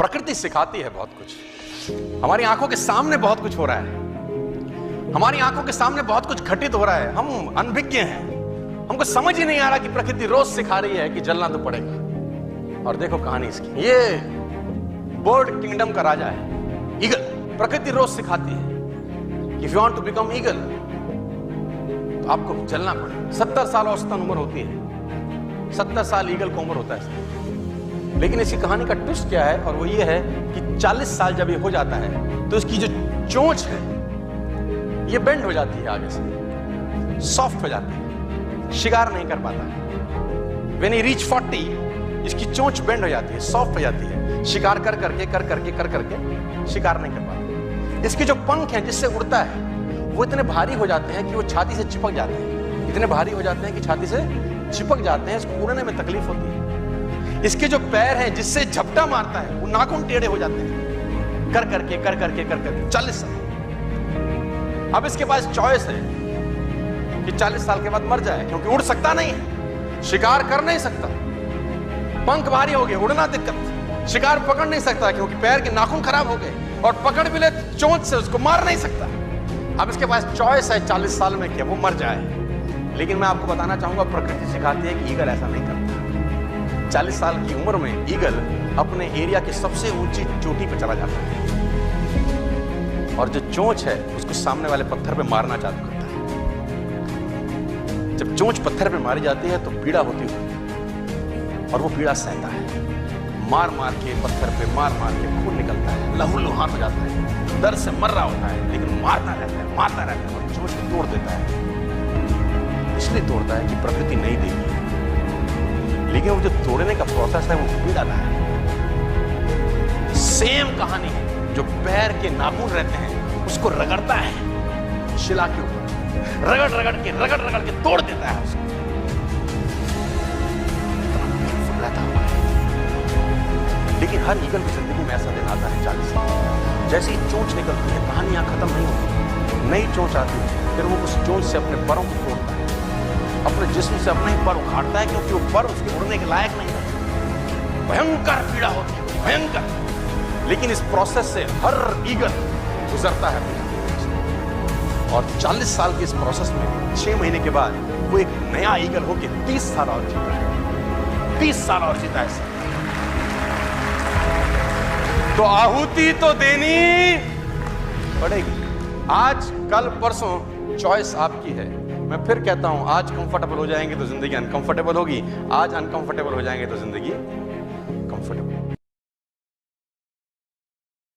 प्रकृति सिखाती है बहुत कुछ। हमारी आंखों के सामने बहुत कुछ हो रहा है, हमारी आंखों के सामने बहुत कुछ घटित हो रहा है। हम अनभिज्ञ हैं, हमको समझ ही नहीं आ रहा कि प्रकृति रोज सिखा रही है कि जलना तो पड़ेगा। और देखो कहानी इसकी, ये बर्ड किंगडम का राजा है ईगल। प्रकृति रोज सिखाती है कि if you want to become eagle तो आपको जलना पड़ेगा। 70 साल औसतन उम्र होती है, 70 साल ईगल को उम्र होता है। लेकिन इसकी कहानी का ट्विस्ट क्या है, और वो ये है कि 40 साल जब ये हो जाता है तो इसकी जो चोंच है ये बेंड हो जाती है, आगे से सॉफ्ट हो जाती है, शिकार नहीं कर पाता। When he reach 40, इसकी चोंच बेंड हो जाती है, सॉफ्ट हो जाती है, शिकार कर करके शिकार नहीं कर पाता। इसके जो पंख हैं जिससे उड़ता है वो इतने भारी हो जाते हैं कि वो छाती से चिपक जाते हैं, इतने भारी हो जाते हैं कि छाती से चिपक जाते हैं, इसको उड़ने में तकलीफ होती है। इसके जो पैर हैं जिससे झपटा मारता है वो नाखून टेढ़े हो जाते हैं, कर करके 40 साल। अब इसके पास चॉइस है कि 40 साल के बाद मर जाए, क्योंकि उड़ सकता नहीं है, शिकार कर नहीं सकता, पंख भारी हो गए, उड़ना दिक्कत, शिकार पकड़ नहीं सकता क्योंकि पैर के नाखून खराब हो गए, और पकड़ भी ले चोंच से उसको मार नहीं सकता। अब इसके पास चॉइस है 40 साल में कि वो मर जाए। लेकिन मैं आपको बताना चाहूंगा, प्रकृति सिखाती है कि ईगल ऐसा नहीं करता। 40 साल की उम्र में ईगल अपने एरिया की सबसे ऊंची चोटी पर चला जाता है और जो चोंच है उसको सामने वाले पत्थर पे मारना चालू करता है। जब चोंच पत्थर पे मारी जाती है तो पीड़ा होती है और वो पीड़ा सहता है, मार मार के पत्थर पे मार के खून निकलता है, लहूलुहान हो जाता है, दर्द से मर रहा होता है, लेकिन मारता रहता है और चोंच को तोड़ देता है। इसलिए तोड़ता है कि प्रकृति नहीं देगी, लेकिन वो जो तोड़ने का प्रोसेस है वो पीड़ादायक है। सेम कहानी है, जो पैर के नाखून रहते हैं उसको रगड़ता है शिला के ऊपर, रगड़ के तोड़ देता है उसको, रहता है। लेकिन हर ईगल की जिंदगी में ऐसा दिन आता है 40 साल, जैसे ही चोंच निकलती है कहानी यहां खत्म नहीं होती, नई चोंच आती है, फिर वो उस चोंच से अपने परों को तोड़ता है, अपने जिस्म से अपने ही पर उखाड़ता है, क्योंकि वो पर उसके उड़ने के लायक नहीं है। भयंकर पीड़ा होती है, भयंकर। लेकिन इस प्रोसेस से हर ईगल गुजरता है और 40 साल के इस प्रोसेस में 6 महीने के बाद वो एक नया ईगल होके 30 साल और जीता है, 30 साल और जीता है। तो आहुति तो देनी पड़ेगी। आज कल परसों चॉइस आपकी है। मैं फिर कहता हूं, आज कंफर्टेबल हो जाएंगे तो जिंदगी अनकंफर्टेबल होगी, आज अनकंफर्टेबल हो जाएंगे तो जिंदगी कंफर्टेबल।